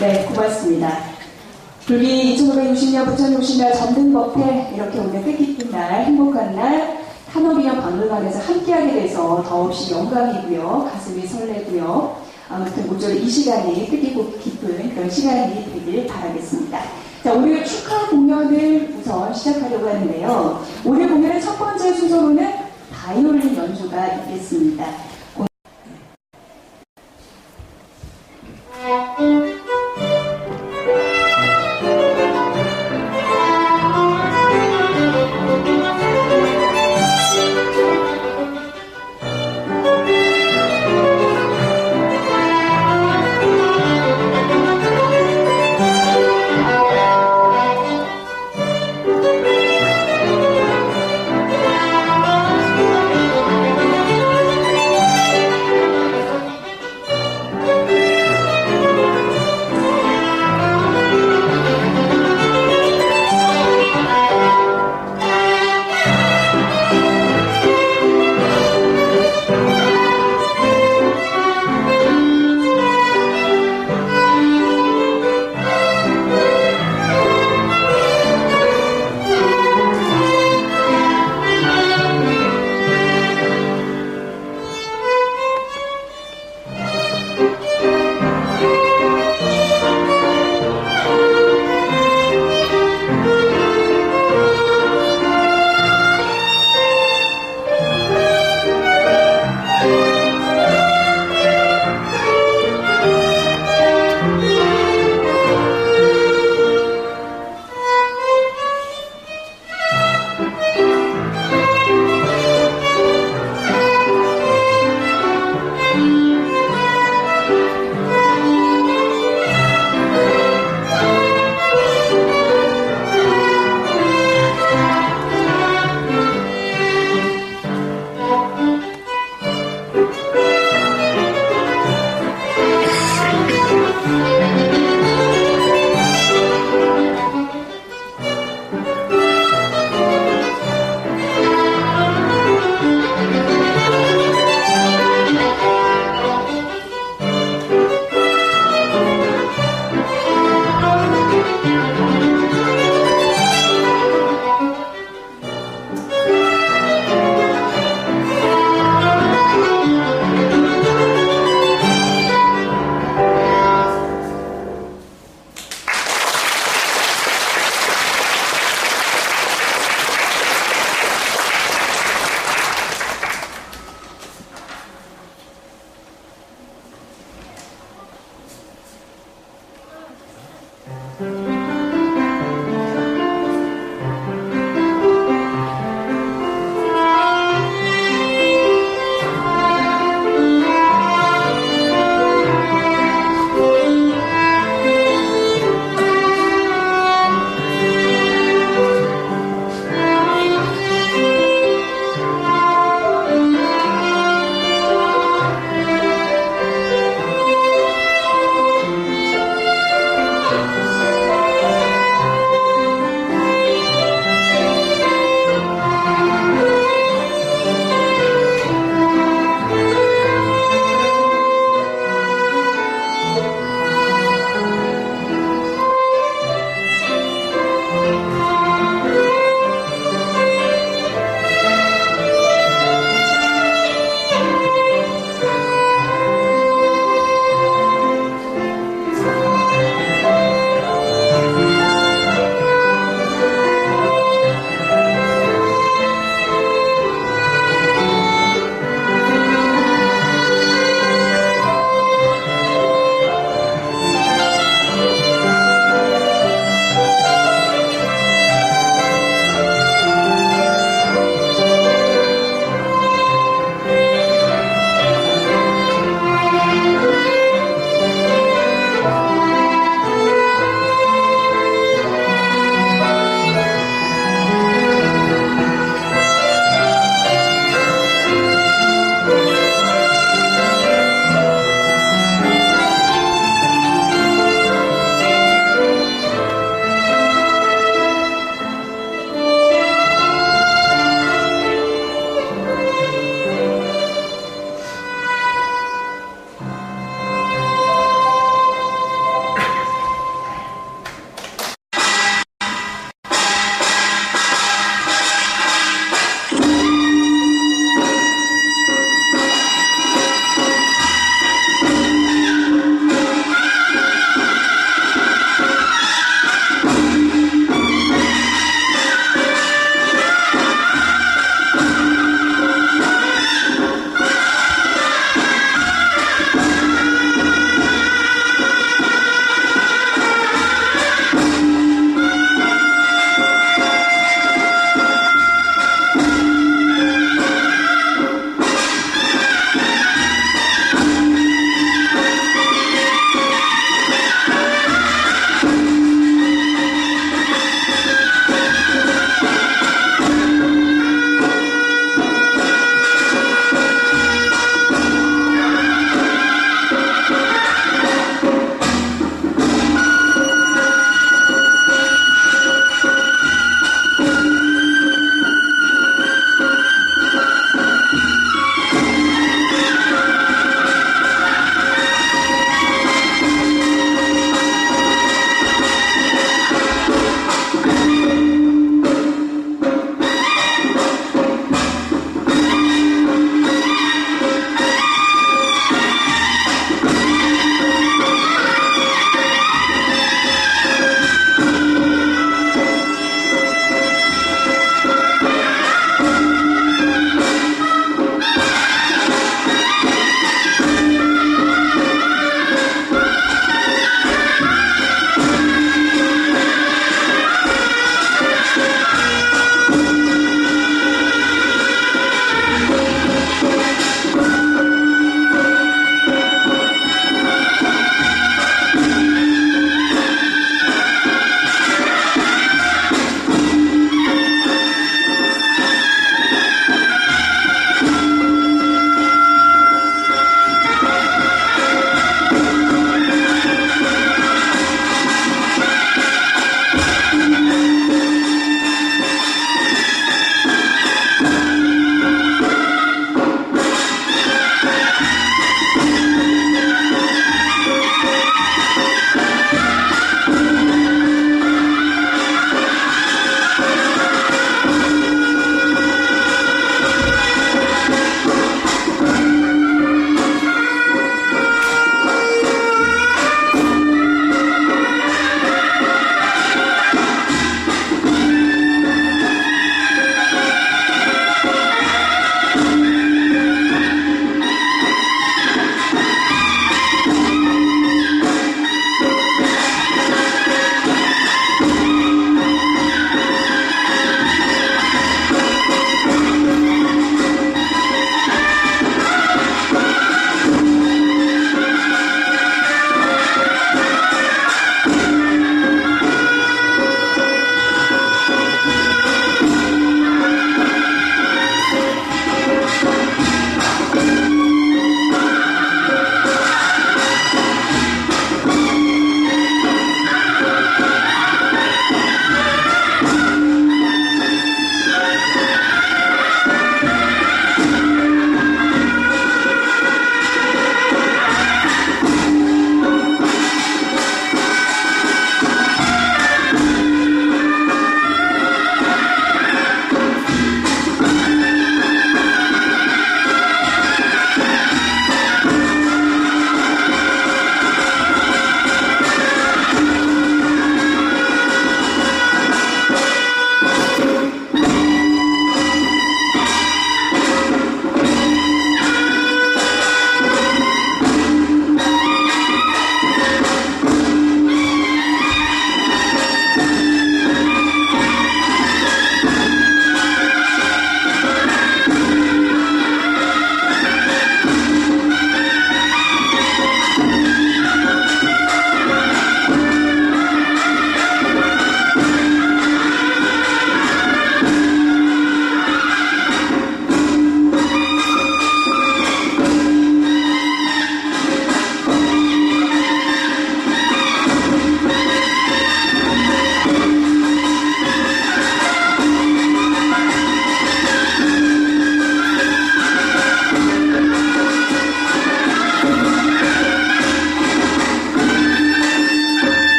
네, 고맙습니다. 불기 2560년 부처님 오신 날 전등법회 이렇게 오늘 뜻깊은 날, 행복한 날 탄원기념 박물관에서 함께하게 돼서 더없이 영광이고요. 가슴이 설레고요. 아무튼 모쪼록 이 시간이 뜻깊고 깊은 그런 시간이 되길 바라겠습니다. 자, 오늘 축하 공연을 우선 시작하려고 하는데요. 오늘 공연의 첫 번째 순서로는 바이올린 연주가 있겠습니다.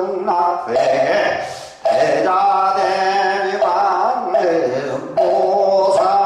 낙세계 대자대비만 보살 보살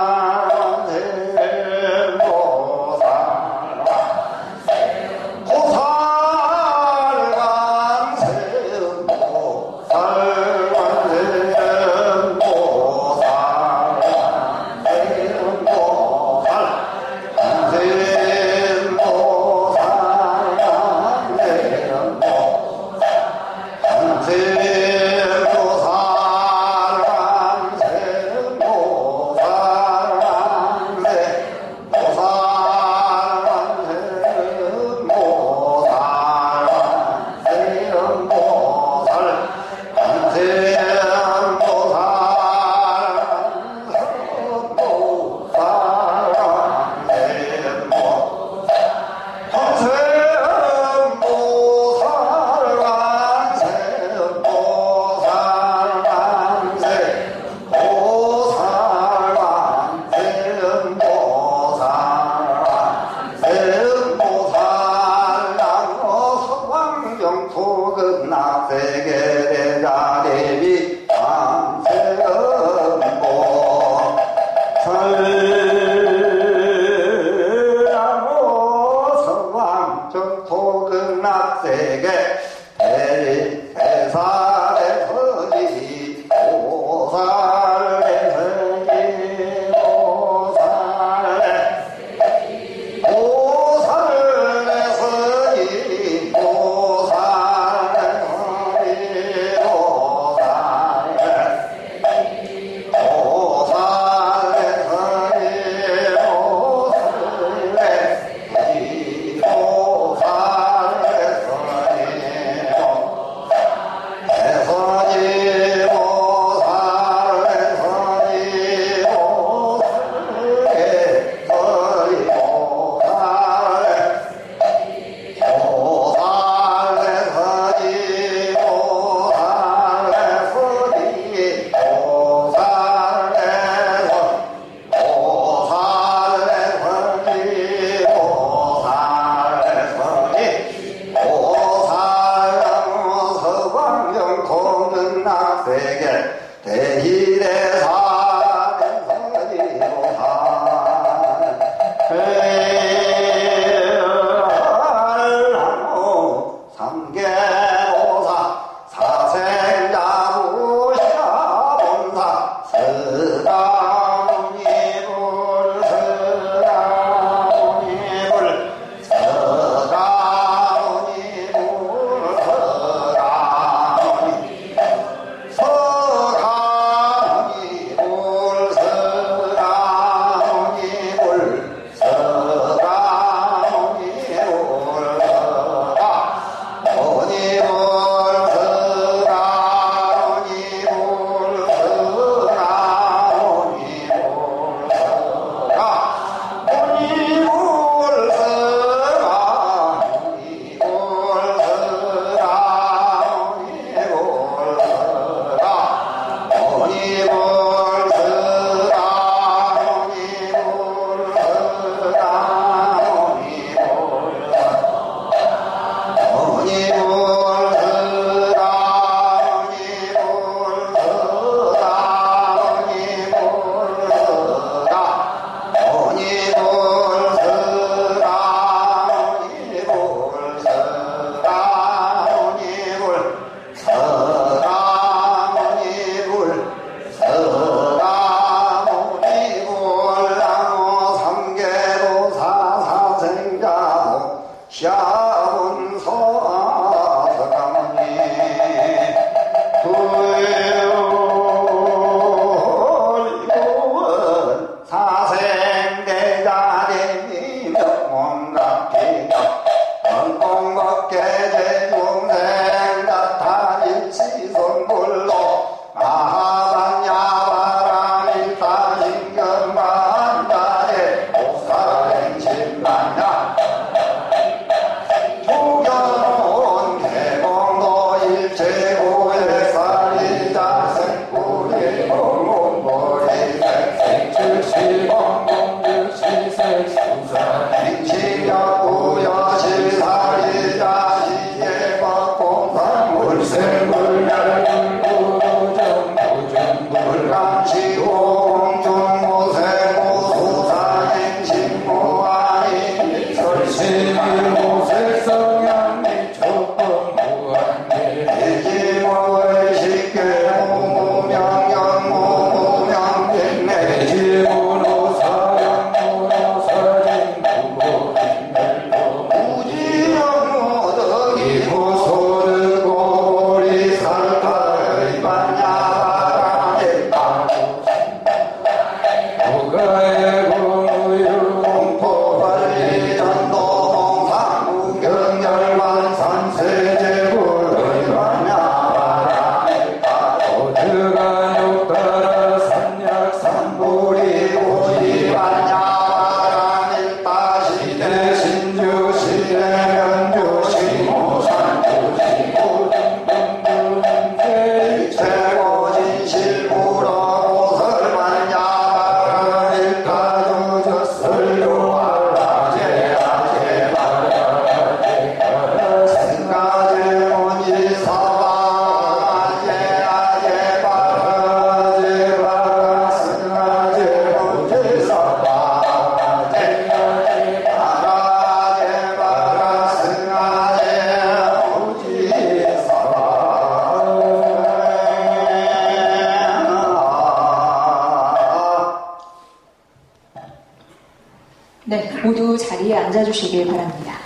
앉아주시길 바랍니다.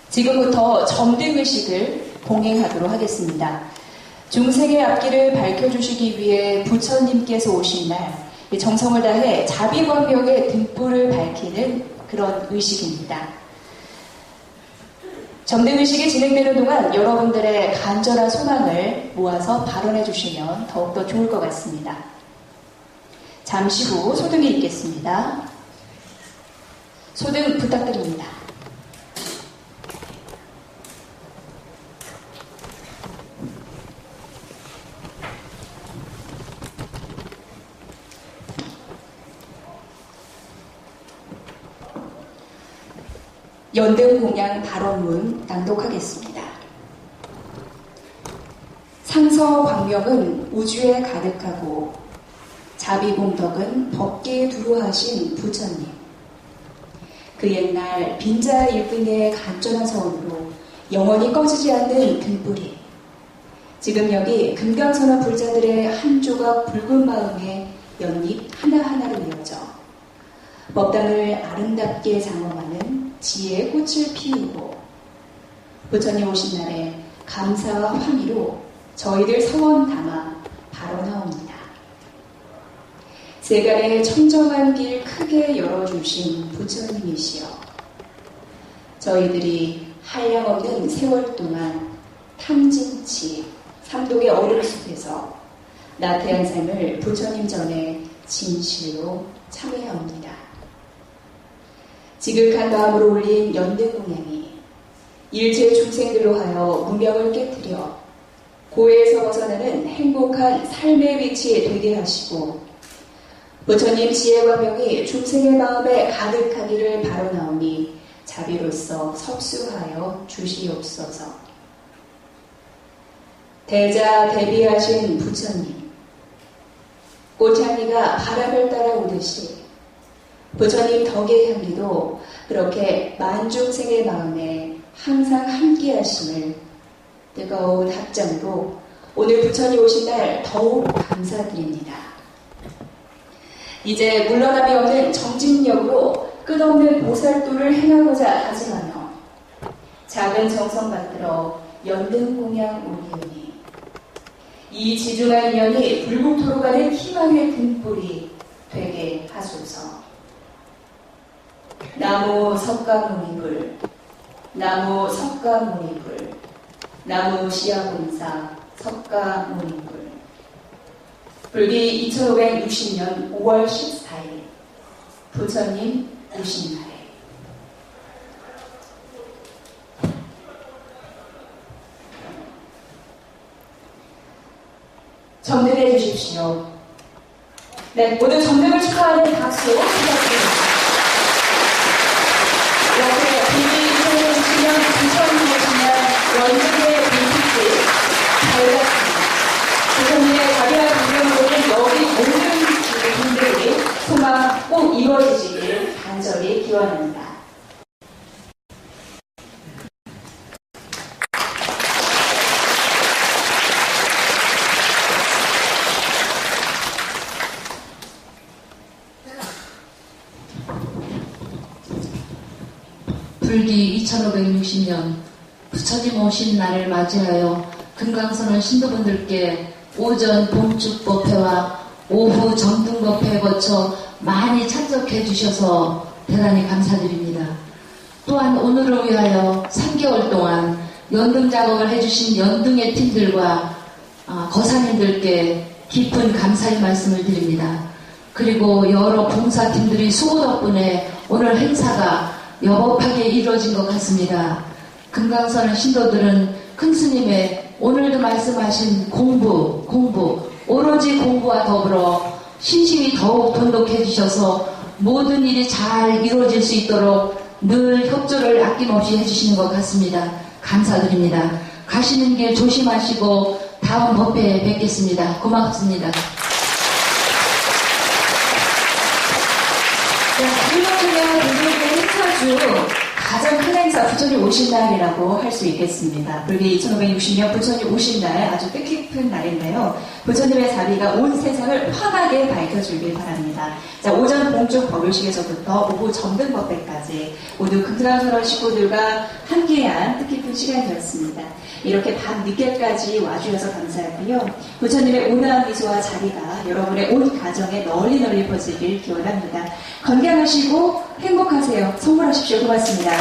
지금부터 점등의식을 봉행하도록 하겠습니다. 중생의 앞길을 밝혀주시기 위해 부처님께서 오신 날 정성을 다해 자비광명의 등불을 밝히는 그런 의식입니다. 점등의식이 진행되는 동안 여러분들의 간절한 소망을 모아서 발언해 주시면 더욱더 좋을 것 같습니다. 잠시 후 소등이 있겠습니다. 소등 부탁드립니다. 연등공양 발언문 낭독하겠습니다. 상서광명은 우주에 가득하고 자비공덕은 법계에 두루하신 부처님. 그 옛날 빈자 일등의 간절한 서원으로 영원히 꺼지지 않는 등불이 지금 여기 금강선화 불자들의 한 조각 붉은 마음에 연잎 하나하나로 이어져 법당을 아름답게 장엄하는 지혜의 꽃을 피우고 부처님 오신 날에 감사와 환희로 저희들 서원 담아 발언하옵니다. 세간의 청정한 길 크게 열어주신 부처님이시여 저희들이 한량없는 세월 동안 탐진치 삼독의 얼음숲에서 나태한 삶을 부처님 전에 진실로 참회하옵니다. 지극한 마음으로 올린 연등공양이 일체 중생들로 하여 문명을 깨뜨려 고해에서 벗어나는 행복한 삶의 위치에 되게 하시고 부처님 지혜와 명이 중생의 마음에 가득하기를 바라나오니 자비로서 섭수하여 주시옵소서. 대자 대비하신 부처님 꽃향기가 바람을 따라 오듯이 부처님 덕의 향기도 그렇게 만중생의 마음에 항상 함께 하심을 뜨거운 합장으로 오늘 부처님 오신 날 더욱 감사드립니다. 이제 물러남이 없는 정진력으로 끝없는 보살도를 행하고자 다짐하며 작은 정성 받들어 연등공양 올리오니 이 지중한 인연이 불국토로 가는 희망의 등불이 되게 하소서. 나무 석가모니불, 나무 석가모니불, 나무 시야본사 석가모니불. 불기 2560년 5월 14일 부처님 오신 날에 점등해 주십시오. 네, 모두 점등을 축하하는 박수 부탁드립니다. 이렇게 불기 2020년 부처님 오신 날 연등의 빈티지 잘 봤습니다. 부처님의 자비와 강경으로는 여기 모든 분들이 소망 꼭 이루어지시길 간절히 기원합니다. 불기 2560년 부처님 오신 날을 맞이하여 금강선원 신도분들께 오전 봉축법회와 오후 점등법회에 거쳐 많이 참석해 주셔서 대단히 감사드립니다. 또한 오늘을 위하여 3개월 동안 연등 작업을 해주신 연등의 팀들과 거사님들께 깊은 감사의 말씀을 드립니다. 그리고 여러 봉사팀들이 수고 덕분에 오늘 행사가 여법하게 이루어진 것 같습니다. 금강선의 신도들은 큰 스님의 오늘도 말씀하신 공부, 오로지 공부와 더불어 신심이 더욱 돈독해 주셔서 모든 일이 잘 이루어질 수 있도록 늘 협조를 아낌없이 해주시는 것 같습니다. 감사드립니다. 가시는 길 조심하시고 다음 법회에 뵙겠습니다. 고맙습니다. 네, 1년이면 대중의 행사 중 가장 큰 행사 부처님 오신 날이라고 할 수 있겠습니다. 불교 2560년 부처님 오신 날 아주 뜻깊은 날인데요. 부처님의 자비가 온 세상을 환하게 밝혀주길 바랍니다. 자, 오전 봉축 법요식에서부터 오후 점등법회까지 모두 금강설원 식구들과 함께한 뜻깊은 시간이었습니다. 이렇게 밤 늦게까지 와주셔서 감사하고요. 부처님의 온화한 미소와 자비가 여러분의 온 가정에 널리 널리 퍼지길 기원합니다. 건강하시고 행복하세요. 선물하십시오. 고맙습니다.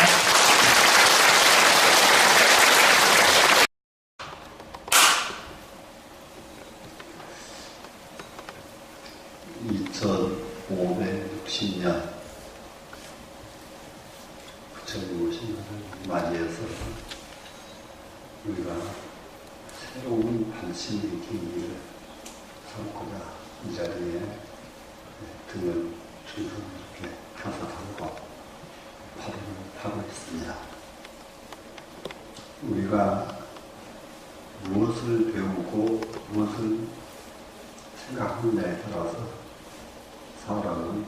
(2560년) 부처님 오신 날을 맞이해서 우리가 새로운 발심의 계기를 삼고자 이 자리에 등을 이렇게 펴서 달고 발을 하고 있습니다. 우리가 무엇을 배우고 무엇을 생각하느냐에 따라서 사람은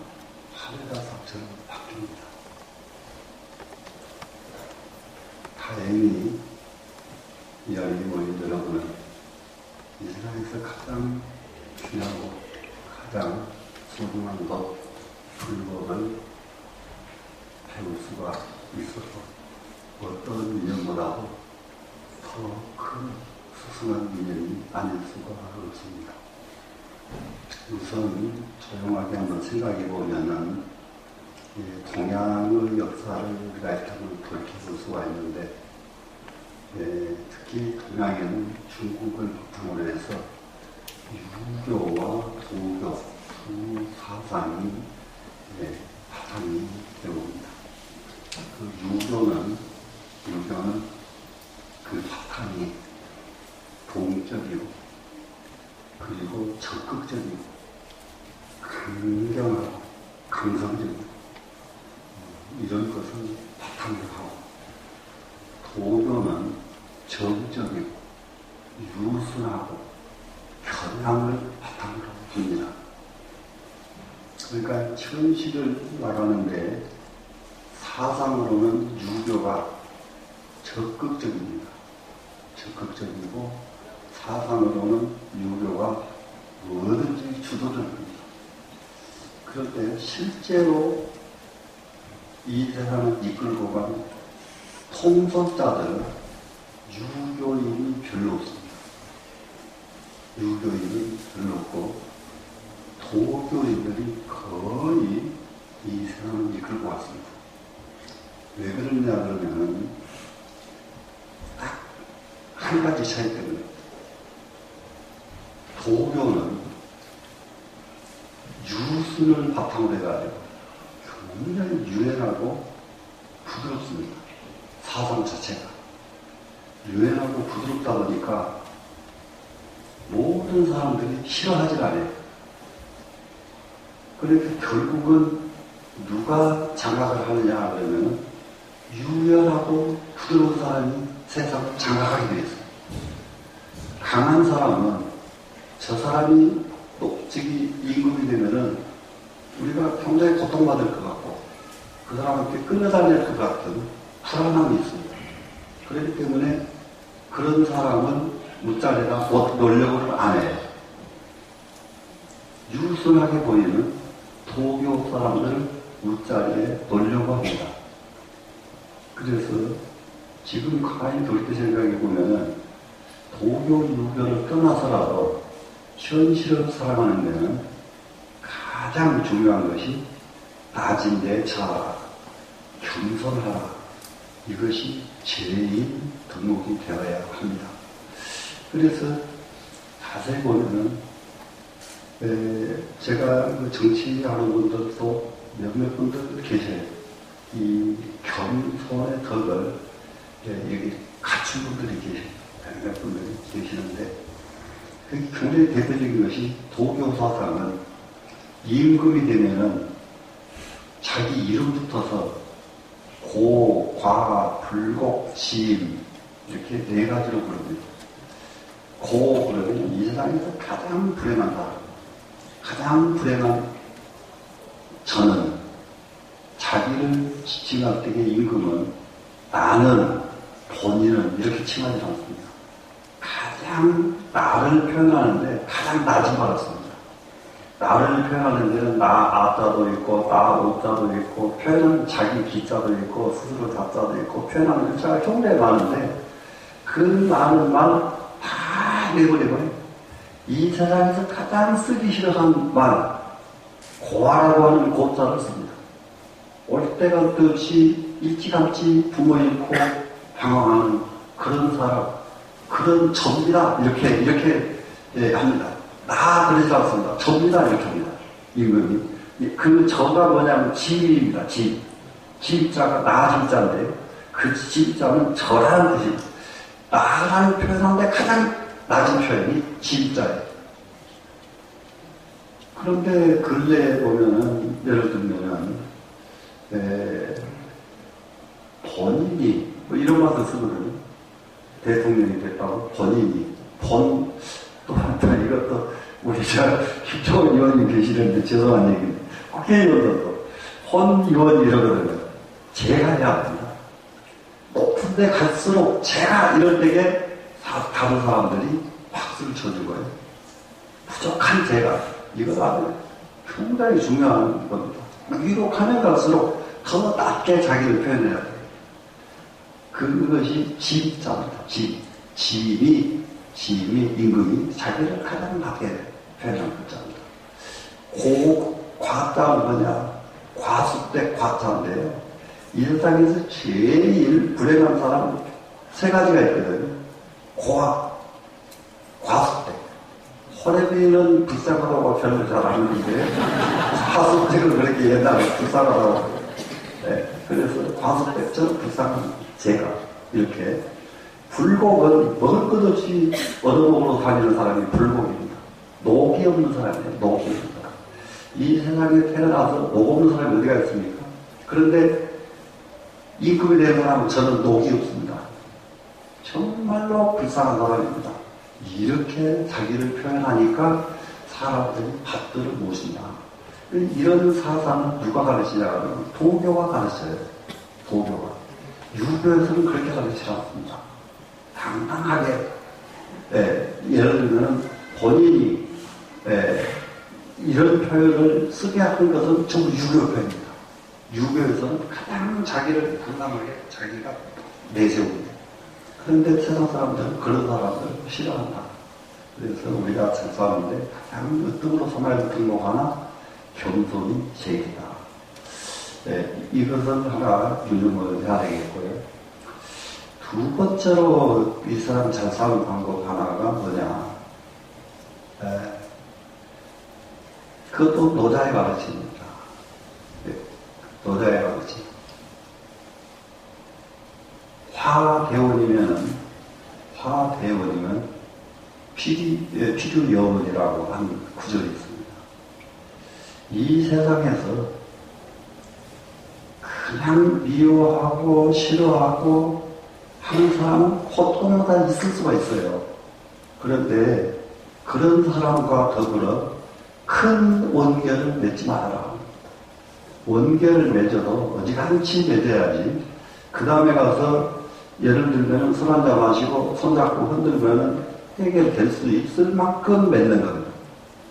하늘과 sap처럼 바뀝니다. 다행히 이 자리에 모인 여러분은 이 세상에서 가장 귀하고 가장 소중한 것, 불법을 배울 수가 있어서 어떤 인연보다도 더 큰 수승한 인연이 아닐 수가 없습니다. 우선 조용하게 한번 생각해 보면은 동양의 역사를 우리가 일단은 돌이켜볼 수가 있는데 특히 동양에는 중국을 바탕으로 해서 유교와 도교 두 사상이 바탕이 되옵니다. 그 유교는 그 바탕이 동적이고 그리고 적극적이고 강경하고 강성적이고 이런 것을 바탕으로 하고 도교는 정적이고 유순하고 편향을 바탕으로 둡니다. 그러니까 현실을 나가는데 사상으로는 유교가 적극적입니다. 적극적이고 사상으로는 유교가 뭐든지 주도를 합니다. 그런데 실제로 이 세상을 이끌고 간 통솔자들은 유교인이 별로 없습니다. 유교인은 별로 없고 도교인들이 거의 이 세상을 이끌고 왔습니다. 왜 그러냐 그러면 딱 한 가지 차이 때문에 도교는 유순을 바탕으로 해가지고 굉장히 유연하고 부드럽습니다. 사상 자체가 유연하고 부드럽다 보니까 모든 사람들이 싫어하지 않아요. 그러니까 결국은 누가 장악을 하느냐 그러면 유연하고 부드러운 사람이 세상을 장악하게 되어 있어요. 강한 사람은 저 사람이 똑지기 임금이 되면은 우리가 굉장히 고통받을 것 같고 그 사람한테 끌려다닐 것 같은 불안함이 있습니다. 그렇기 때문에 그런 사람은 무자리에다 노력을 안 해요. 유순하게 보이는 도교 사람들은 무자리에 노력을 합니다. 그래서 지금 가만히 돌이켜 생각해 보면은 도교, 유교를 떠나서라도 현실을 살아가는 데는 가장 중요한 것이 낮은 데 자라라, 겸손하라. 이것이 제일 덕목이 되어야 합니다. 그래서 자세히 보면은 제가 정치하는 분들도 몇몇 분들 계세요. 이 겸손의 덕을 여기 갖춘 분들이 계세요. 몇몇 분들이 계시는데 굉장히 대표적인 것이 도교 사상은 임금이 되면은 자기 이름 붙어서 고, 과, 불곡, 심 이렇게 네 가지로 부릅니다. 고 그러면 이 세상에서 가장 불행한 사람, 가장 불행한 저는 자기를 칭할 때의 임금은 나는, 본인은 이렇게 칭하지 않습니다. 가장 나를 표현하는데 가장 낮은 말을 씁니다. 나를 표현하는 데는 나 아자도 있고 나 오자도 있고 표현은 자기 기자도 있고 스스로 자자도 있고 표현하는 글자가 굉장히 많은데 그 많은 말 다 내버려버려요. 이 세상에서 가장 쓰기 싫어하는 말 고아라고 하는 고자를 씁니다. 올 때가 없이 일찌감치 부모 잃고 방황하는 그런 사람, 그런 접니다. 이렇게 합니다. 나 그러지 않습니다. 접니다. 이렇게 합니다. 임금이. 그 저가 뭐냐면 집입니다. 집. 집자가 나 집자인데 그 집자는 저라는 뜻입니다. 나라는 표현하는데 가장 낮은 표현이 집자예요. 그런데 근래에 보면은 예를 들면은 본인이 뭐 이런 말도 쓰거든요. 대통령이 됐다고 본인이 또 한편 이것도 우리 김정은 의원님 계시는데 죄송한 얘기인데 국회의원도 또 본의원 이러거든요. 제가 해야 합니다. 높은데 갈수록 제가 이럴 때에 다른 사람들이 박수를 쳐주고요. 부족한 제가 이거 아주 굉장히 중요한 겁니다. 위로 가면 갈수록 더 낮게 자기를 표현해야 돼요. 그것이 집자입니다. 집이 임금이 자기를 가장 낮게 표현한 글자입니다. 과자는 뭐냐? 과수대 과자인데요. 이 세상에서 제일 불행한 사람 세 가지가 있거든요. 과수대. 호래비는 불쌍하다고 별로 잘 안 하는데 과수대를 그렇게 옛날에 불쌍하다고. 네. 그래서 과수대, 저는 불쌍한 제가 이렇게. 불복은 먹을 것 없이 얻어먹으러 다니는 사람이 불복입니다. 녹이 없는 사람이에요. 녹이 없는 사람. 이 세상에 태어나서 녹 없는 사람이 어디가 있습니까? 그런데 임금이 된 사람은 저는 녹이 없습니다. 정말로 불쌍한 사람입니다. 이렇게 자기를 표현하니까 사람들이 받들어 모신다. 이런 사상은 누가 가르치냐 하면 도교가 가르쳐요. 도교가. 유교에서는 그렇게 가르치지 않습니다. 당당하게, 예를 들면 본인이 이런 표현을 쓰게 하는 것은 전부 유교 표현입니다. 유교에서는 가장 자기를 당당하게 자기가 내세웁니다. 그런데 세상 사람들은 그런 사람들을 싫어한다. 그래서 우리가 작사하는데 가장 으뜸으로 소멸 등록하나 겸손이 제일이다. 이것은 하나 유념을 해야 되겠고요. 두 번째로 이 사람 잘 사는 방법 하나가 뭐냐. 그것도 노자의 가르침입니다. 노자의 가르침. 화대원이면 필유여원이라고 하는 구절이 있습니다. 이 세상에서 그냥 미워하고 싫어하고 하는 사람은 고통마다 있을 수가 있어요. 그런데 그런 사람과 더불어 큰 원결을 맺지 말아라. 원결을 맺어도 어지간치 맺어야지. 그 다음에 가서 예를 들면 술 한잔 마시고 손잡고 흔들면 해결될 수 있을 만큼 맺는 겁니다.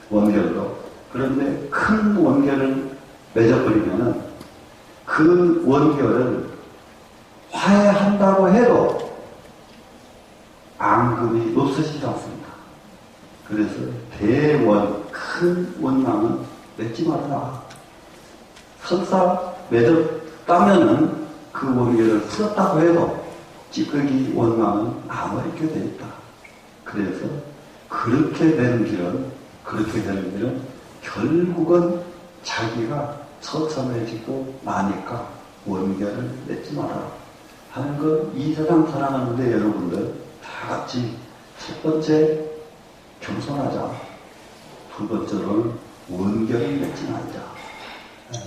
원결도. 그런데 큰 원결을 맺어버리면은 그 원결을 화해한다고 해도 앙금이 없어지지 않습니다. 그래서 대원, 큰 원망은 맺지 말아라. 설사 맺었다면은 그 원결을 풀었다고 해도 찌꺼기 원망은 남아있게 되어 있다. 그래서 그렇게 되는 길은 결국은 자기가 처참해지고 나니까 원결을 맺지 말아라 하는 것. 이 세상 살아가는데 여러분들 다 같이 첫 번째 겸손하자. 두 번째로는 원결을 맺지 말자.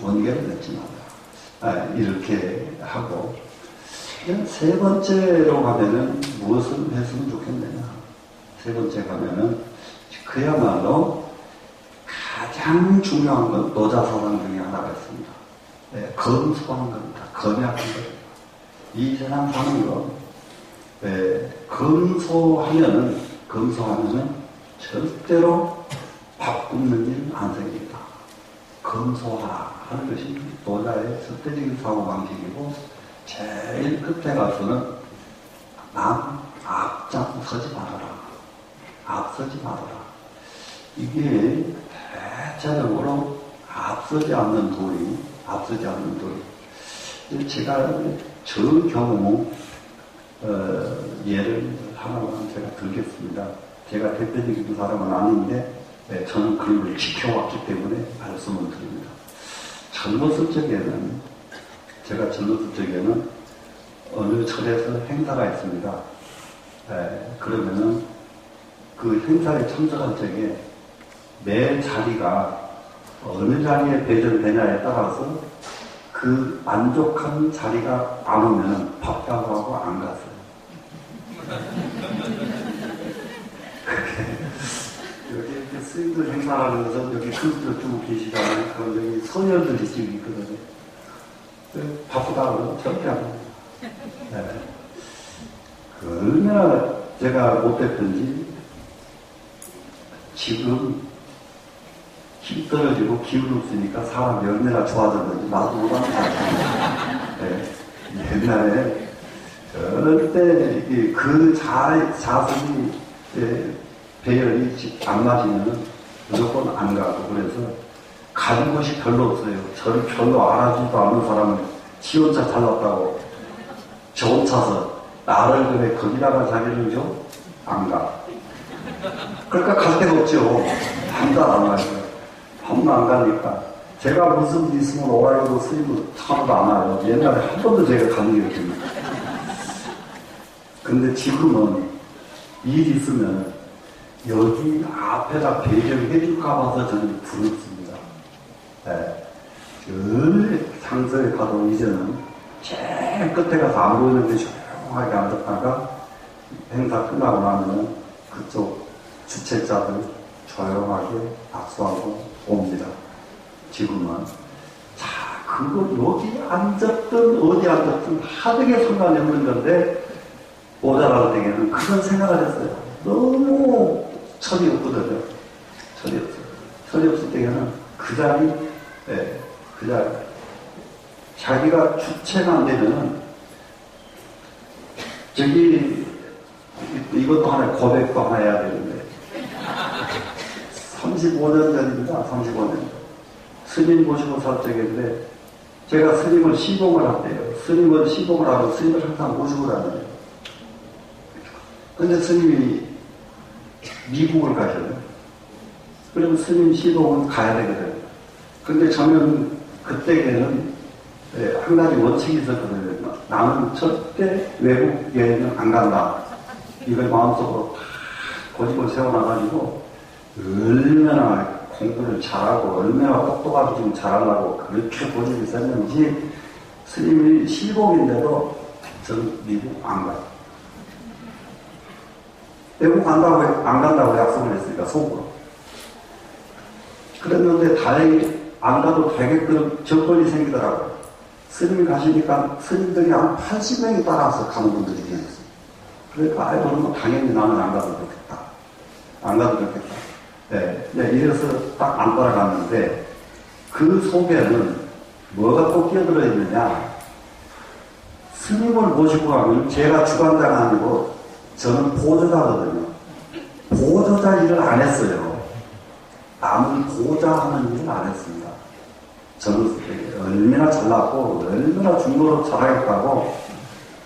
원결을 맺지 말자. 이렇게 하고 세 번째로 가면은 무엇을 했으면 좋겠느냐. 세 번째 가면은 그야말로 가장 중요한 건 노자 사상 중에 하나가 있습니다. 검소하는 겁니다. 검약한 겁니다. 이 세상 사는 거 검소하면은 절대로 밥 굶는 일 안 생깁니다. 검소하라 하는 것이 도자의 절대적인 사고방식이고, 제일 끝에 가서는 남 앞장서지 말아라. 앞서지 말아라. 이게 대체적으로 앞서지 않는 도리. 제가 저 경우 예를 하나만 제가 들겠습니다. 제가 대표적인 사람은 아닌데 저는 그런 걸 지켜왔기 때문에 말씀을 드립니다. 젊었을 적에는 어느 절에서 행사가 있습니다. 그러면은 그 행사에 참석한 적에 매 자리가 어느 자리에 배정되냐에 따라서 그 만족한 자리가 안 오면 밥자고 하고 안 갔어요. 여기 이렇게 스님들 행사하는 것은 여기 큰들 쭉 계시잖아요. 그럼 여기 소녀들이 지금 있거든요. 바쁘다 그러면 절대 안 합니다. 얼마나 제가 못됐든지 지금 힘 떨어지고 기운 없으니까 사람이 얼마나 좋아졌는지 나도 못합니다. 옛날에 어릴 때 그 자손이 배열이 안 맞으면 무조건 안 가고, 그래서 가는 곳이 별로 없어요. 저를 별로 알아주지도 않는 사람을 지 혼자 잘났다고 저 혼자서 나를 그래 거기다가 자기를 줘? 안 가. 그러니까 갈 데가 없죠. 한달 안 가요. 한번 안 가니까 제가 무슨 일 있으면 오라고 스님은 참도 안 와요. 옛날에 한 번도 제가 가는 게 없습니다. 근데 지금은 일 있으면 여기 앞에다 배정해 줄까 봐서 저는 부럽습니다. 늘 상서에 가도 이제는 제일 끝에 가서 안 보이는데 조용하게 앉았다가 행사 끝나고 나면 그쪽 주최자들 조용하게 악수하고 옵니다. 지금은. 자, 그거 여기 앉았든 어디 앉았든 하등에 상관이 없는 건데, 모자랄 때에는 그런 생각을 했어요. 너무 철이 없거든요. 철이 없을 때에는 그 자리, 자기가 주체가 안 되면은, 이것도 하나, 고백도 하나 해야 되는데, 35년 전입니다. 35년 전. 스님 모시고 살 적인데, 제가 스님을 시봉을 한대요. 스님을 시봉을 하고 스님을 항상 모시고 다녀요. 근데 스님이 미국을 가셔요. 그러면 스님 시봉은 가야 되거든요. 근데 저는 그때에는 한 가지 원칙이 있었거든요. 나는 절대 외국 여행은 안 간다. 이걸 마음속으로 고집을 세워놔가지고 얼마나 공부를 잘하고 얼마나 똑똑하게 좀 잘하려고 그렇게 고집을 썼는지 스님이 시봉인데도 저는 미국 안 가요. 외국 안 간다고 약속을 했으니까 속으로. 그랬는데 다행히 안 가도 되게끔 정권이 생기더라고요. 스님이 가시니까 스님들이 한 80명이 따라서 가는 분들이 계셨어요. 그러니까 그러면 당연히 나는 안 가도 좋겠다. 안 가도 좋겠다. 이래서 딱 안 따라갔는데, 그 속에는 뭐가 또 끼어들어 있느냐. 스님을 모시고 가면 제가 주관자가 아니고 저는 보조자거든요. 보조자 일을 안 했어요. 남은 보좌하는 일을 안 했습니다. 저는 얼마나 잘났고 얼마나 중도로 잘하겠다고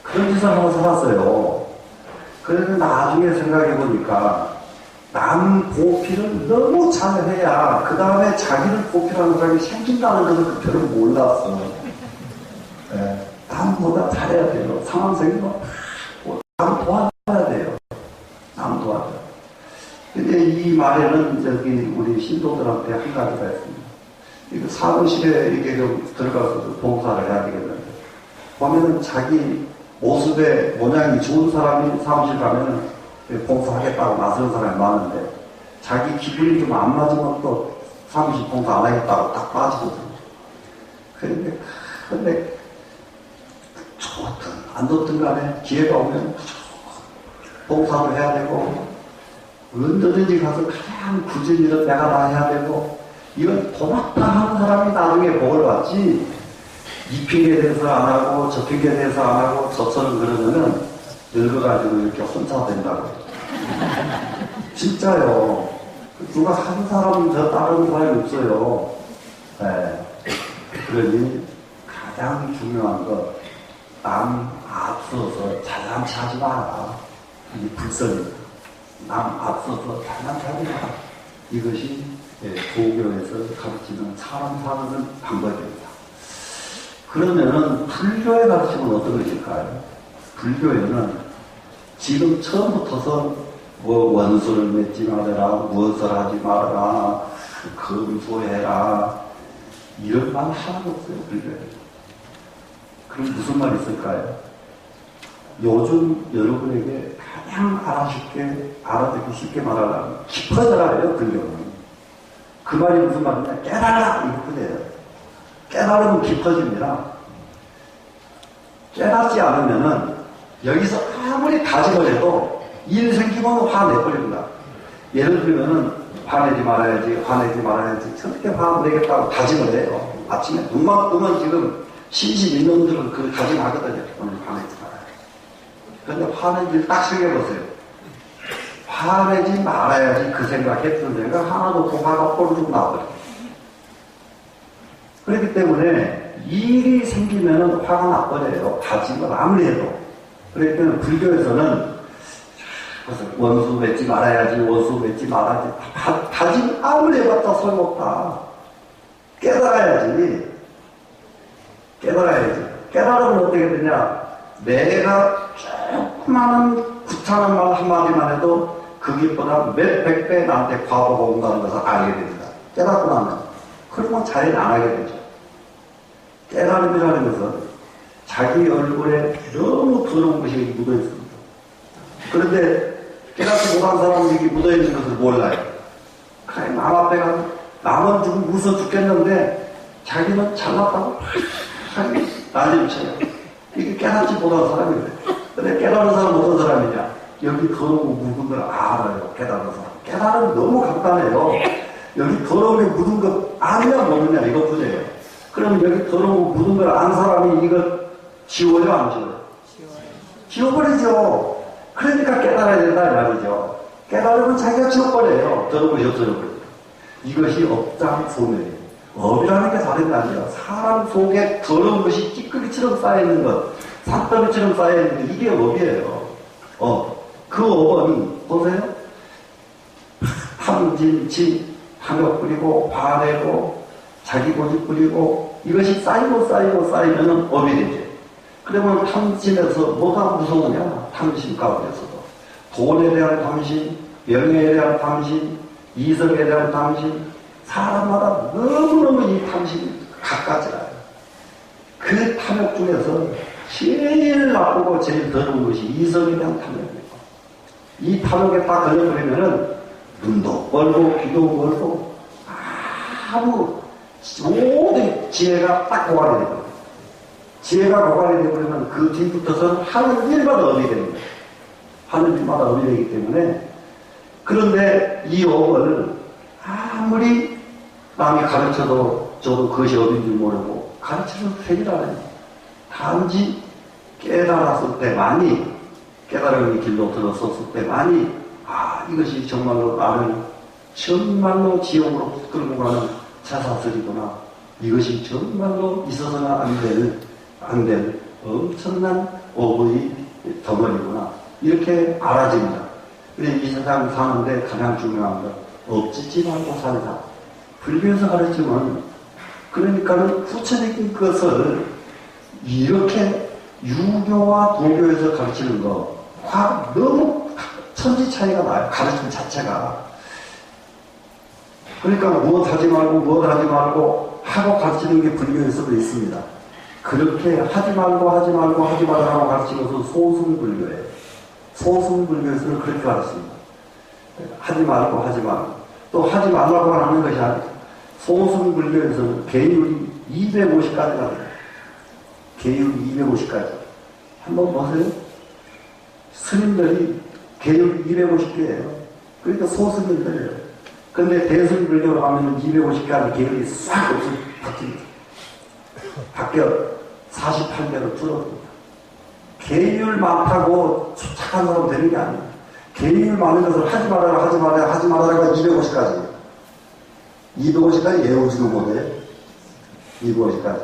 그런 짓을 하고 살았어요. 그래서 나중에 생각해보니까 남 보필을 너무 잘해야 그 다음에 자기를 보필하는 사람이 생긴다는 것을 별로 몰랐어. 남보다 잘해야 돼요. 상황 생기면 남 도와줘야 돼요. 남 도와줘야. 근데 이 말에는 우리 신도들한테 한 가지가 있습니다. 이거 사무실에 이게 좀 들어가서 봉사를 해야 되겠는데, 보면은 자기 모습에 모양이 좋은 사람이 사무실 가면은 봉사하겠다고 나서는 사람이 많은데, 자기 기분이 좀 안 맞으면 또 사무실 봉사 안 하겠다고 딱 빠지거든요. 근데 좋든 안 좋든 간에 기회가 오면 봉사도 해야 되고 언제든지 가서 가장 굳은 일은 내가 다 해야 되고 이건 도맡아 하는 사람이 나중에 복을 받지 이 핑계에 대해서 안 하고 저 핑계에 대해서 안 하고 저처럼 그러면은 늙어가지고 이렇게 혼자 된다고. 진짜요. 누가 한 사람 더 다른 사람이 없어요. 네. 그러니 가장 중요한 것, 남 앞서서 잘남치 하지 마라. 이 불선입니다. 남 앞서서 잘남치 하지 마라. 이것이 도교에서 가르치는 사람 사는 방법입니다. 그러면은 불교의 가르침은 어떤 것일까요? 불교에는 지금 처음부터서 뭐 원수를 맺지 말아라, 무엇을 하지 말아라, 금소해라 이런 말 하나도 없어요. 불교에. 그럼 무슨 말이 있을까요? 요즘 여러분에게 가장 알아듣기 쉽게 말하려면 깊어져라요. 불교는. 그 말이 무슨 말이냐? 깨달아! 이거예요. 깨달으면 깊어집니다. 깨닫지 않으면은 여기서 아무리 다짐을 해도 일 생기면 화내버립니다. 예를 들면은 화내지 말아야지 절대 화 안 내겠다고 다짐을 해요. 아침에 눈만 뜨면 지금 신신 인놈들은 그 다짐하거든요. 오늘 화내지 말아야지. 그런데 화내기를 딱 생겨보세요. 화내지 말아야지 그 생각했던 생각 하나도 없고 화가 뽀르륵 나와버려요. 그렇기 때문에 일이 생기면 화가 나버려요. 다짐을 아무리 해도. 그렇기 때문에 불교에서는 원수 맺지 말아야지, 원수 맺지 말아야지. 다짐 아무리 해봤자 소용없다. 깨달아야지. 깨달으면 어떻게 되냐. 내가 조그마한 구차한 말 한마디만 해도 그것보다 몇백 배 나한테 과보가 온다는 것을 알게 됩니다. 깨닫고 나면. 그러면 자연 안 하게 되죠. 깨달음이라는 것은 자기 얼굴에 너무 더러운 것이 묻어 있습니다. 그런데 깨닫지 못한 사람들이 묻어 있는 것을 몰라요. 그래, 남 앞에 가서 남은 지금 웃어 죽겠는데 자기는 잘났다고 난리를 쳐요. 이게 깨닫지 못한 사람이에요. 근데 깨달은 사람은 어떤 사람이냐? 여기 더러운 묻은 걸 알아요. 깨달은 사람. 깨달으면 너무 간단해요. 여기 더러운 게 묻은 거 아느냐 모르냐 이것뿐이에요. 그러면 여기 더러운 거 묻은 걸 안 사람이 이거 지워요 안 지워요? 지워버리죠. 그러니까 깨달아야 된다 이 말이죠. 깨달으면 자기가 지워버려요. 더러운 것이 없어져버려요. 이것이 업장소멸이에요. 업이라는 게 다른 게 아니라 사람 속에 더러운 것이 찌꺼기처럼 쌓여있는 것, 산더미처럼 쌓여있는 것, 이게 업이에요. 그 업은 보세요. 탐진치, 탐욕 부리고 화내고 자기 고집 부리고 이것이 쌓이면은 업이 되죠. 그러면 탐심에서 뭐가 무서우냐? 탐심 가운데서도 돈에 대한 탐심, 명예에 대한 탐심, 이성에 대한 탐심, 사람마다 너무너무 이 탐심이 가까워져요. 그 탐욕 중에서 제일 나쁘고 제일 더러운 것이 이성에 대한 탐욕이에요. 이 탐욕에 딱 걸려버리면은 눈도 멀고 귀도 멀고 아무 모든 지혜가 딱 고갈이 됩니다. 지혜가 고갈이 되버리면 그 뒤부터서는 하는 일마다 업이 됩니다. 하는 일마다 업이 되기 때문에 그런데 이 업을 아무리 남이 가르쳐도 저도 그것이 업인 줄 모르고 가르쳐도 되질 않아요. 단지 깨달았을 때만이 깨달음의 길로 들어섰을 때만이 이것이 정말로 나를 정말로 지옥으로 끌고 가는 자사슬이구나. 이것이 정말로 있어서는 안 될 엄청난 업의 덩어리구나. 이렇게 알아집니다. 근데 이 세상 사는데 가장 중요한 건 업짓지 말고 살자. 불교에서 가르치면 그러니까는 구체적인 것을 이렇게 유교와 도교에서 가르치는 거와 너무 천지 차이가 나요. 가르침 자체가. 그러니까 무엇 하지 말고 하고 가르치는 게 불교에서도 있습니다. 그렇게 하지 말라고 가르치는 것은 소승불교예요. 소승불교에서는 그렇게 가르칩니다. 하지 말고 또 하지 말라고 하는 것이 아니라 소승불교에서는 개인이 250까지 가요. 계율 250까지. 한번 보세요. 스님들이 계율 250개예요. 그러니까 소스님들이에요. 근데 대승 불교로 가면 250까지 계율이 싹 없이 바뀌어 48개로 줄어듭니다. 계율 많다고 착한 사람 되는 게 아니에요. 계율 많은 것을 하지 말아라, 하지 말아라, 하지 말아라가 250까지. 250까지 외우지도 못해요. 250까지.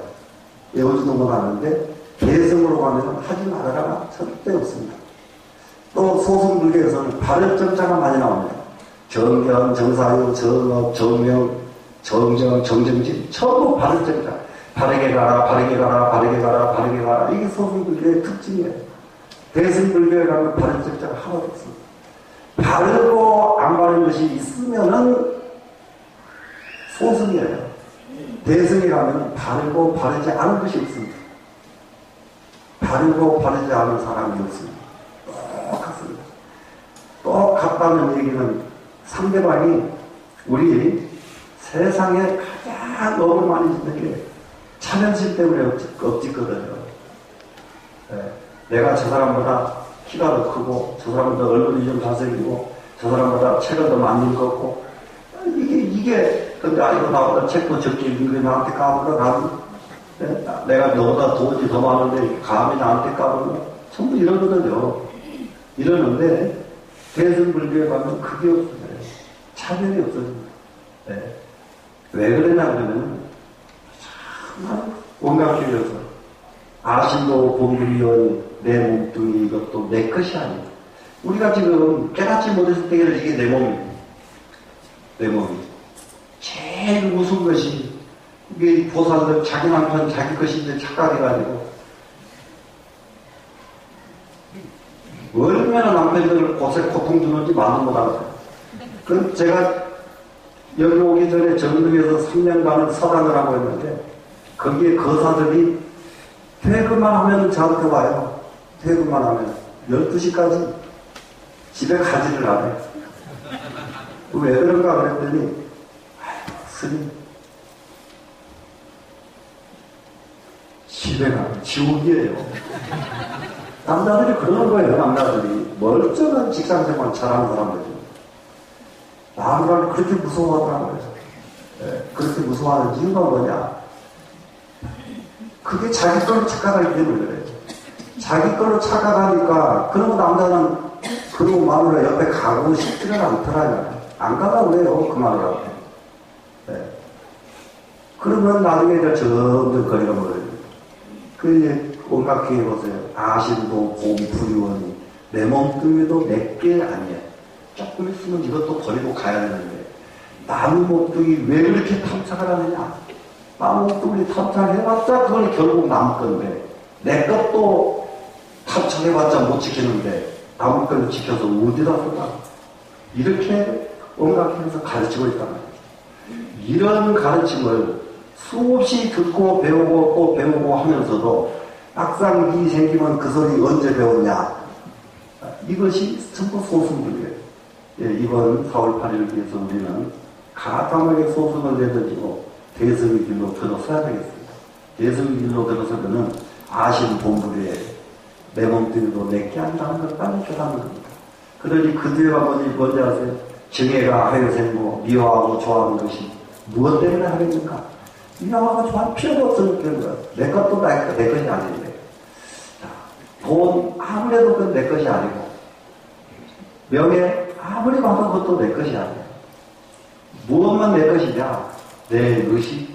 외우지도 못하는데, 대승으로 가면 하지 말아라가 절대 없습니다. 또 소승불교에서는 발음점자가 많이 나옵니다. 정견, 정사유, 정업, 정명, 정정, 정정진, 전부 발음점자. 바르게 가라, 바르게 가라, 바르게 가라, 바르게 가라. 이게 소승불교의 특징이에요. 대승불교에 가면 발음점자가 하나도 없습니다. 바르고 안 바른 것이 있으면은 소승이에요. 대승에 가면 바르고 바르지 않은 것이 없습니다. 바르고 바르지 않은 사람이 없습니다. 똑같습니다. 똑같다는 얘기는 상대방이 우리 세상에 가장 업을 많이 짓는 게 차별심 때문에 엎짓거든요. 네. 내가 저 사람보다 키가 더 크고, 저 사람보다 얼굴이 좀 잘생기고, 저 사람보다 책을 더 많이 읽었고, 근데 이거 나보다 책도 적게 읽는 게 나한테 까불어, 감히. 네? 내가 너보다 돈이 더 많은데, 감히 나한테 까불어. 전부 이러거든요. 이러는데, 대승불교에 가면 그게 없어요. 차별이 없어집니다. 네. 왜 그러냐 그러면, 정말 온갖 길에서, 아신도 본불이원 내 몸뚱이 이것도 내 것이 아니다. 우리가 지금 깨닫지 못했을 때에는 이게 내 몸입니다. 내 몸이. 제일 무서운 것이 이게 보살들 자기 남편 자기 것인데 착각해가지고 얼마나 남편들 고통 주는지 말도 못하거든요. 그럼 제가 여기 오기 전에 정릉에서 3년간을 서당을 하고 있는데 거기에 거사들이 퇴근만 하면 저한테 와요. 퇴근만 하면 12시까지 집에 가지를 않아요. 왜 그런가 그랬더니 스님 집에 가면 지옥이에요. 남자들이 그러는 거예요. 남자들이 멀쩡한 직장생활 잘하는 사람들이 남자를 그렇게 무서워하더라고요. 네, 그렇게 무서워하는 이유가 뭐냐? 그게 자기 걸로 착각하기 때문에 그래요. 자기 걸로 착각하니까 그러고 남자는 그러고 마누라 옆에 가고 싶지는 않더라고요. 안 가려고 그래요. 그 마누라한테. 네. 그러면 나중에 이제 점점 거리가 멀어요. 그 이제 온갖 기회 보세요. 아신도 곰풀이원이 내 몸뚱이도 내게 아니야. 조금 있으면 이것도 버리고 가야 되는데 남의 몸뚱이 왜 그렇게 탐착을 하느냐? 남의 몸뚱이 탐착해봤자 그건 결국 남 건데 내 것도 탐착해봤자 못 지키는데 남의 걸 지켜서 어디다 쓰나? 이렇게 온갖 기회에서 가르치고 있단 말이에요. 이런 가르침을 수없이 듣고 배우고 또 배우고 하면서도 막상 일이 생기면 그 소리 언제 배웠냐? 이것이 전부 소승불교예요. 예, 이번 4월 8일을 위해서 우리는 가담하게 소승을 내던지고 대승의 길로 들어서야 되겠습니다. 대승의 길로 들어서면 아신 본불에 내 몸뚱이도 내게 한다는 걸 빨리 깨닫는 겁니다. 그러니 그 뒤에가 뭔지 아세요? 정예가 하여생고 미워하고 좋아하는 것이 무엇 때문에 하겠는가? 미워하고 좋아할 필요가 없으니까 내 것도 내 것이 아닌데 돈 아무래도 그건 내 것이 아니고 명예 아무리 봐도 그것도 내 것이 아니야. 무엇만 내 것이냐? 내 의식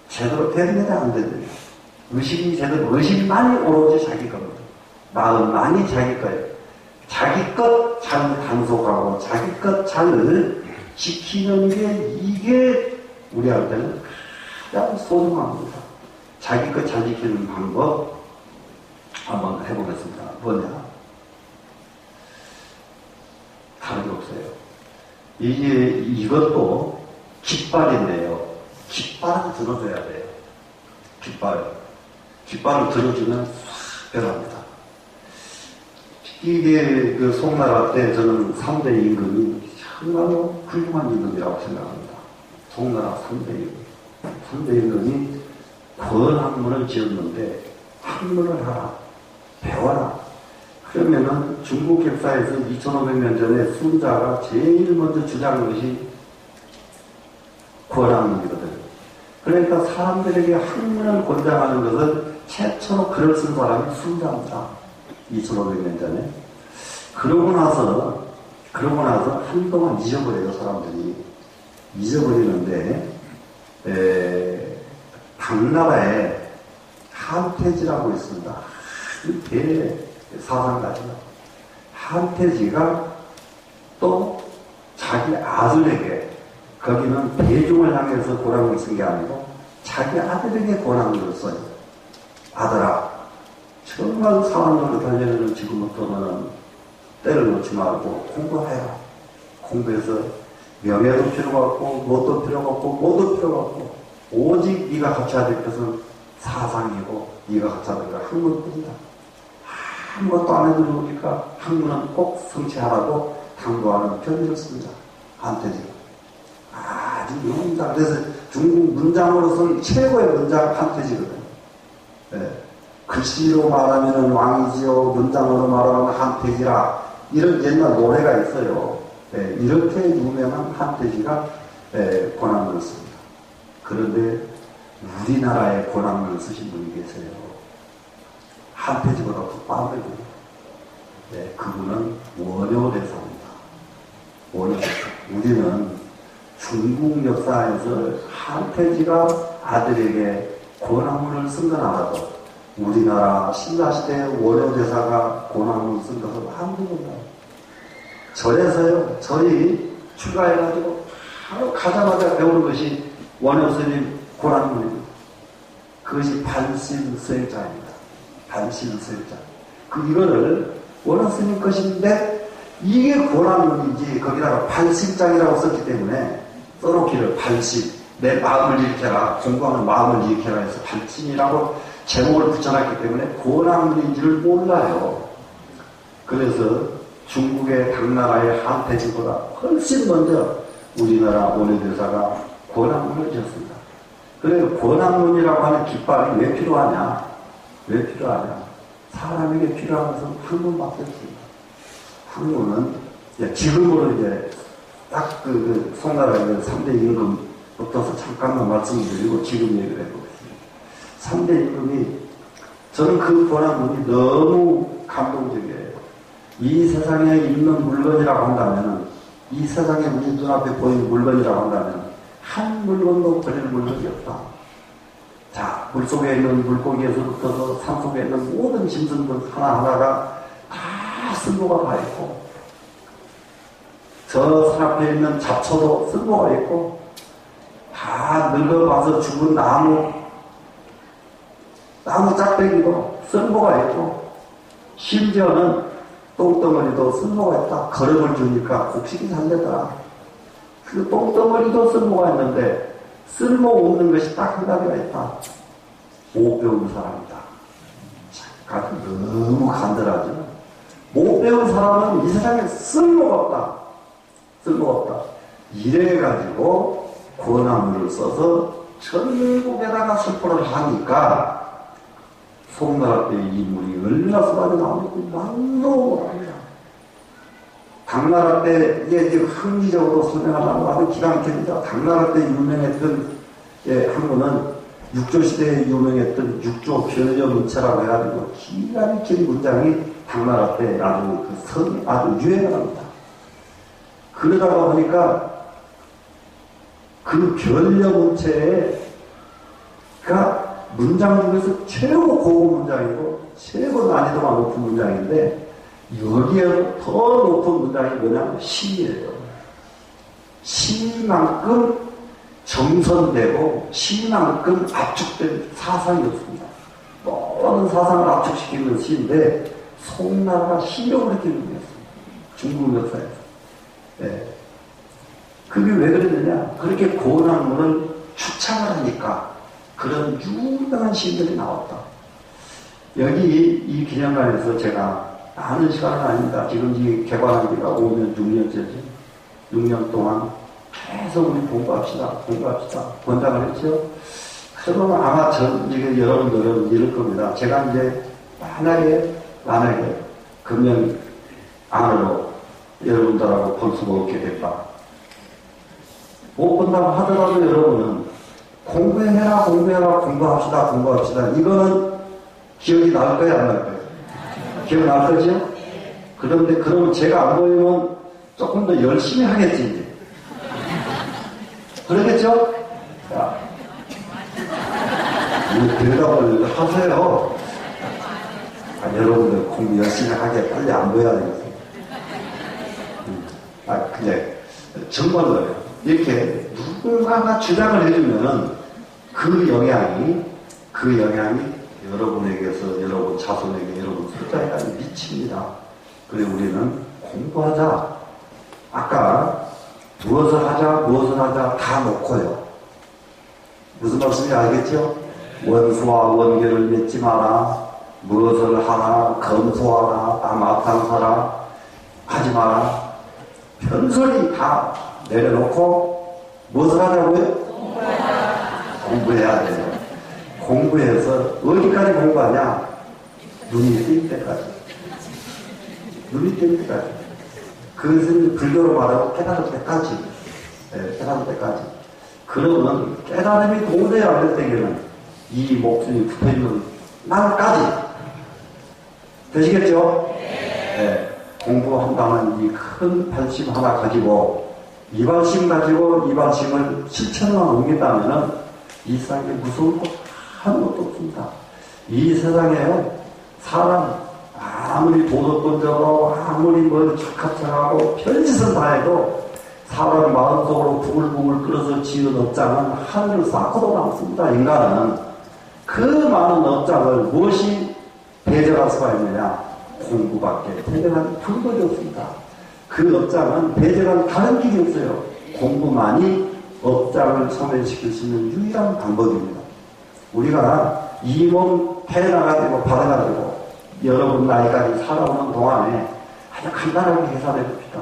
제대로 되느냐 안 되느냐. 의식이 제대로 의식만이 오로지 자기 겁니다. 마음만이 자기 거예요. 자기 것 잘 단속하고 자기 것 잘 지키는 게 이게 우리한테는 가장 소중한 겁니다. 자기 것 잘 지키는 방법 한번 해보겠습니다. 뭐냐? 다른 게 없어요. 이것도 깃발인데요. 깃발을 들어줘야 돼요. 깃발을 들어주면 싹 변합니다. 이게 그 송나라 때 저는 3대 임금이 정말로 훌륭한 임금이라고 생각합니다. 송나라 3대 임금. 3대 임금이 권학문을 지었는데 학문을 하라, 배워라. 그러면은 중국 역사에서 2500년 전에 순자가 제일 먼저 주장한 것이 권학문이거든. 그러니까 사람들에게 학문을 권장하는 것은 최초로 글을 쓴 사람이 순자입니다. 2500년 전에. 그러고 나서 한동안 잊어버려요, 사람들이. 잊어버리는데, 당나라에 한태지라고 있습니다. 대사상가죠. 한태지가 또 자기 아들에게, 거기는 대중을 향해서 고랑을 쓴 게 아니고 자기 아들에게 고랑을 써요. 아들아, 정말 사람으로 달려는 지금부터는 때를 놓지 말고 공부해라. 공부해서 명예도 필요가 없고 뭣도 필요가 없고 뭐도 필요가 없고 오직 네가 갖춰야 될 것은 사상이고 네가 갖춰야 될 것은 학문뿐이다. 아무것도 안 해주니까 학문은 꼭 성취하라고 당부하는 편지를 씁니다. 한태지가. 아주 문장. 그래서 중국 문장으로서는 최고의 문장 한태지거든요. 네. 글씨로 말하면 왕이지요, 문장으로 말하면 한태지라. 이런 옛날 노래가 있어요. 네. 이렇게 유명한 한태지가 권학문을 씁니다. 그런데 우리나라에 권학문을 쓰신 분이 계세요. 한태지보다 더 빠르거든요. 네. 그분은 원효대사입니다. 원효대사. 우리는 중국 역사에서 한태지가 아들에게 권학문을 쓴 건 알아도 우리나라 신라시대 원효대사가 권학문을 쓴 것은 한 번도 절에서요, 절이 출가해가지고 바로 가자마자 배우는 것이 원효스님 권학문입니다. 그것이 반신서자입니다. 반신서자. 이거를 원효스님 것인데 이게 권학문인지 거기다가 반신장이라고 썼기 때문에 써놓기를 반신, 내 마음을 일으켜라, 공부하는 마음을 일으켜라 해서 반신이라고 제목을 붙여놨기 때문에 권학문인지를 몰라요. 그래서 중국의 당나라의 한태지보다 훨씬 먼저 우리나라 원효대사가 권학문을 지었습니다. 그래서 권학문이라고 하는 깃발이 왜 필요하냐? 왜 필요하냐? 사람에게 필요한 것은 학문밖에 없습니다. 학문은 지금으로 이제 딱 송나라의 3대 임금부터서 잠깐만 말씀을 드리고 지금 얘기를 해보겠습니다. 3대 임금이 저는 그 권학문이 너무 감동적이에요. 이 세상에 있는 물건이라고 한다면, 이 세상에 우리 눈앞에 보이는 물건이라고 한다면 한 물건도 버릴 물건이 없다. 자, 물속에 있는 물고기에서부터 산속에 있는 모든 짐승들 하나하나가 다 쓸모가 다 있고, 저 산 앞에 있는 잡초도 쓸모가 있고, 다 늙어봐서 죽은 나무 짝대기도 쓸모가 있고, 심지어는 똥덩어리도 쓸모가 있다. 거름을 주니까 곡식이 잘 되더라. 그 똥덩어리도 쓸모가 있는데 쓸모없는 것이 딱 한 가지가 있다. 못 배운 사람이다. 잠깐 너무 간절하죠. 못 배운 사람은 이 세상에 쓸모가 없다. 쓸모가 없다. 이래가지고 권학문을 써서 전국에다가 선포를 하니까 송나라 때의 인물이 얼마나 수많이 나오고 만노합니다. 당나라 때 이게 흥미적으로 설명하려고 하는 기가 막힙니다. 당나라 때 유명했던 학문은 육조시대에 유명했던 육조 변여문체라고 해가지고 기가 막힌 문장이 당나라 때 아주 유행을 합니다. 그러다가 보니까 그 변여문체가 문장 중에서 최고 고급 문장이고 최고 난이도가 높은 문장인데 여기에 더 높은 문장이 뭐냐면 시예요. 시만큼 정선되고 시만큼 압축된 사상이 없습니다. 모든 사상을 압축시키는 시인데 송나라가 시력을 이렇게 유명했습니다. 중국 역사에서. 네. 그게 왜 그랬느냐? 그렇게 권학문을 추창을 하니까 그런 유명한 시인들이 나왔다. 여기 이 기념관에서 제가 많은 시간은 아닙니다. 지금 이 개관한 지가 5년, 6년째지. 6년 동안 계속 우리 공부합시다. 권장을 했죠. 저는 아마 여러분들은 이럴 겁니다. 제가 이제 만약에 금년 안으로 여러분들하고 볼 수가 없게 됐다. 못 본다고 하더라도 여러분은 공부합시다. 이거는 기억이 날 거야, 안 날 거야? 기억날 거죠? 그런데 그러면 제가 안 보이면 조금 더 열심히 하겠지, 이제. 그러겠죠? 자, 대답을 하세요. 여러분들 공부 열심히 하게 빨리 안 보여야 되겠어요. 근데 정말로요. 이렇게 누군가가 주장을 해주면은 그 영향이 여러분에게서 여러분 자손에게 여러분 손자에게 미칩니다. 그래서 우리는 공부하자. 아까 무엇을 하자 다 놓고요. 무슨 말씀인지 알겠죠? 원수와 원계를 맺지 마라. 무엇을 하나 검소하라. 남아탕사라. 하지 마라. 편설이 다 내려놓고 무엇을 하자고요? 공부해야 돼요. 공부해서 어디까지 공부하냐? 눈이 뜰 때까지. 그것은 불교로 말하고 깨달을 때까지. 깨달을 때까지. 그러면 깨달음이 도저히 안 될 때에는 이 목숨이 붙어있는 날까지. 되시겠죠? 네. 공부한다는 이 큰 발심 하나 가지고 이 발심을 실천만 옮긴다면은 이 세상에 무서울 것 아무것도 없습니다. 이 세상에 사람 아무리 도덕권적으로 아무리 착하고 별짓을 다 해도 사람 마음속으로 부글부글 끓어서 지은 업장은 하늘을 쌓고도 남습니다. 인간은 그 많은 업장을 무엇이 배제할 수가 있느냐? 공부밖에 배제할 방법이 없습니다. 그 업장은 배제할 다른 길이 없어요. 공부만이 업장을 소멸시킬 수 있는 유일한 방법입니다. 우리가 이 몸 태어나가지고 받아가지고 여러분 나이까지 살아오는 동안에 아주 간단하게 계산해 봅시다.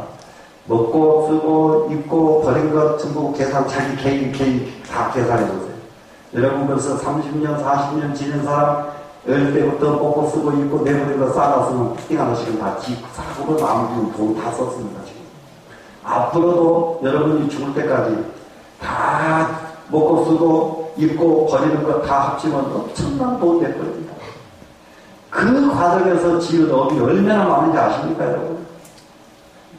먹고 쓰고 입고 버린 것 전부 계산 자기 개인 다 계산해 보세요. 여러분 벌써 30년 40년 지낸 사람 어릴 때부터 먹고 쓰고 입고 내버린 거 쌓아놨으면 띵 하나씩은 다 사고로 남은 돈 다 썼습니다. 지금 앞으로도 여러분이 죽을 때까지 다 먹고 쓰고 입고 버리는 거 다 합치면 엄청난 돈 될 겁니다. 그 과정에서 지은 업이 얼마나 많은지 아십니까, 여러분?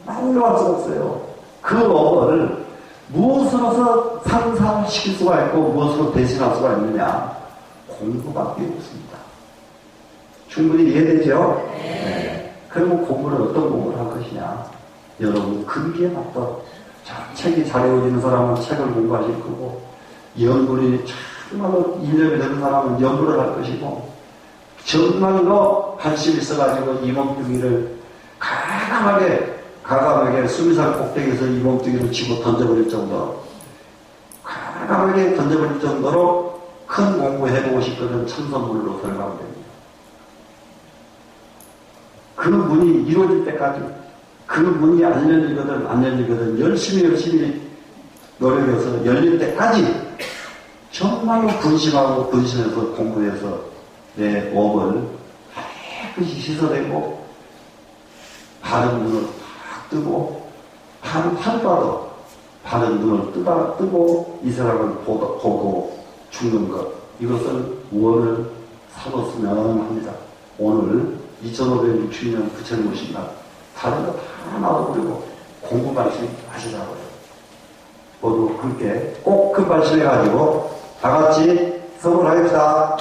말로 할 수가 없어요. 그 업을 무엇으로서 상상시킬 수가 있고 무엇으로 대신할 수가 있느냐? 공부밖에 없습니다. 충분히 이해되죠? 네. 그러면 공부를 어떤 공부를 할 것이냐? 여러분 금기에 맞도록 책이 잘 외워지는 사람은 책을 공부하실 거고 연구를 정말로 이념이 되는 사람은 연구를 할 것이고 정말로 관심이 있어가지고 이 몸뚱이를 가감하게 수미산 꼭대기에서 이 몸뚱이를 치고 던져버릴 정도로 가감하게 던져버릴 정도로 큰 공부해보고 싶거든 천선물로 들어가면 됩니다. 그 문이 이루어질 때까지 그 문이 안 열리거든 열심히 노력해서 열릴 때까지 정말로 분심해서 공부해서 내 업을 깨끗이 씻어내고 바른 눈을 탁 뜨고 하루라도 바른 눈을 뜨고 이 사람을 보고 죽는 것 이것을 원을 삼았으면 합니다. 오늘 2560년 부처님 오신다. 다른 거 다 놔둬버리고 공부 발심 하시라고요. 모두 함께 꼭 큰 발심해가지고 다 같이 성불하겠다.